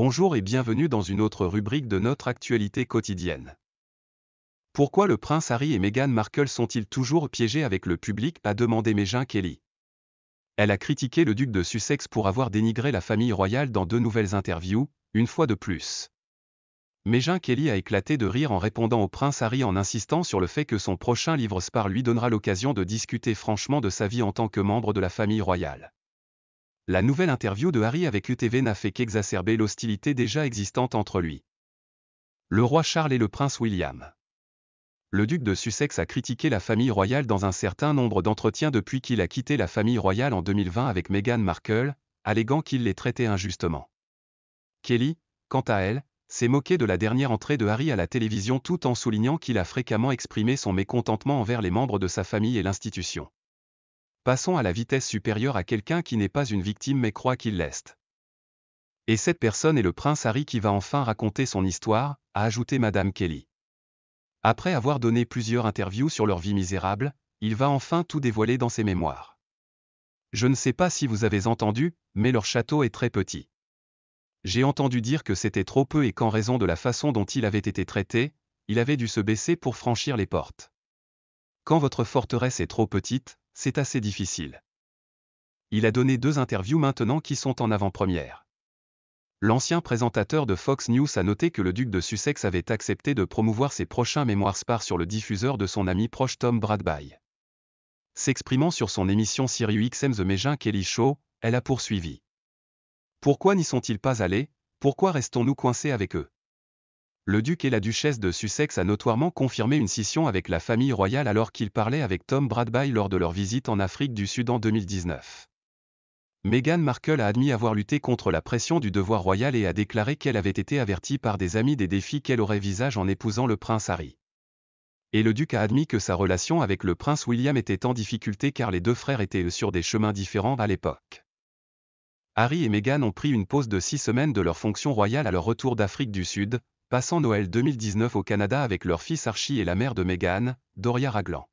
Bonjour et bienvenue dans une autre rubrique de notre actualité quotidienne. Pourquoi le prince Harry et Meghan Markle sont-ils toujours piégés avec le public, a demandé Megyn Kelly. Elle a critiqué le duc de Sussex pour avoir dénigré la famille royale dans 2 nouvelles interviews, une fois de plus. Megyn Kelly a éclaté de rire en répondant au prince Harry en insistant sur le fait que son prochain livre Spare lui donnera l'occasion de discuter franchement de sa vie en tant que membre de la famille royale. La nouvelle interview de Harry avec UTV n'a fait qu'exacerber l'hostilité déjà existante entre lui. Le roi Charles et le prince William. Le duc de Sussex a critiqué la famille royale dans un certain nombre d'entretiens depuis qu'il a quitté la famille royale en 2020 avec Meghan Markle, alléguant qu'il les traitait injustement. Kelly, quant à elle, s'est moquée de la dernière entrée de Harry à la télévision tout en soulignant qu'il a fréquemment exprimé son mécontentement envers les membres de sa famille et l'institution. Passons à la vitesse supérieure à quelqu'un qui n'est pas une victime mais croit qu'il l'est. Et cette personne est le prince Harry qui va enfin raconter son histoire, a ajouté Madame Kelly. Après avoir donné plusieurs interviews sur leur vie misérable, il va enfin tout dévoiler dans ses mémoires. Je ne sais pas si vous avez entendu, mais leur château est très petit. J'ai entendu dire que c'était trop peu et qu'en raison de la façon dont il avait été traité, il avait dû se baisser pour franchir les portes. Quand votre forteresse est trop petite, c'est assez difficile. Il a donné 2 interviews maintenant qui sont en avant-première. L'ancien présentateur de Fox News a noté que le duc de Sussex avait accepté de promouvoir ses prochains mémoires Spare sur le diffuseur de son ami proche Tom Bradby. S'exprimant sur son émission SiriusXM The Megyn Kelly Show, elle a poursuivi. Pourquoi n'y sont-ils pas allés? Pourquoi restons-nous coincés avec eux? Le duc et la duchesse de Sussex a notoirement confirmé une scission avec la famille royale alors qu'ils parlaient avec Tom Bradby lors de leur visite en Afrique du Sud en 2019. Meghan Markle a admis avoir lutté contre la pression du devoir royal et a déclaré qu'elle avait été avertie par des amis des défis qu'elle aurait visage en épousant le prince Harry. Et le duc a admis que sa relation avec le prince William était en difficulté car les 2 frères étaient sur des chemins différents à l'époque. Harry et Meghan ont pris une pause de 6 semaines de leur fonction royale à leur retour d'Afrique du Sud, passant Noël 2019 au Canada avec leur fils Archie et la mère de Meghan, Doria Ragland.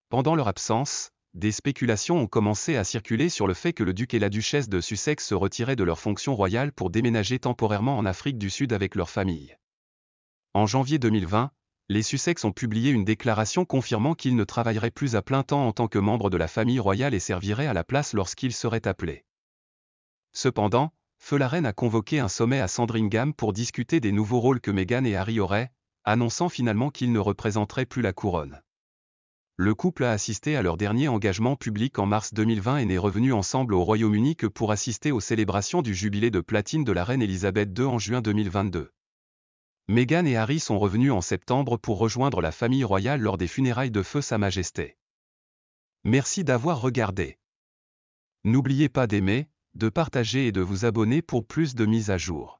Pendant leur absence, des spéculations ont commencé à circuler sur le fait que le duc et la duchesse de Sussex se retiraient de leur fonction royale pour déménager temporairement en Afrique du Sud avec leur famille. En janvier 2020, les Sussex ont publié une déclaration confirmant qu'ils ne travailleraient plus à plein temps en tant que membres de la famille royale et serviraient à la place lorsqu'ils seraient appelés. Cependant, Feu la reine a convoqué un sommet à Sandringham pour discuter des nouveaux rôles que Meghan et Harry auraient, annonçant finalement qu'ils ne représenteraient plus la couronne. Le couple a assisté à leur dernier engagement public en mars 2020 et n'est revenu ensemble au Royaume-Uni que pour assister aux célébrations du jubilé de platine de la reine Elisabeth II en juin 2022. Meghan et Harry sont revenus en septembre pour rejoindre la famille royale lors des funérailles de feu Sa Majesté. Merci d'avoir regardé. N'oubliez pas d'aimer, de partager et de vous abonner pour plus de mises à jour.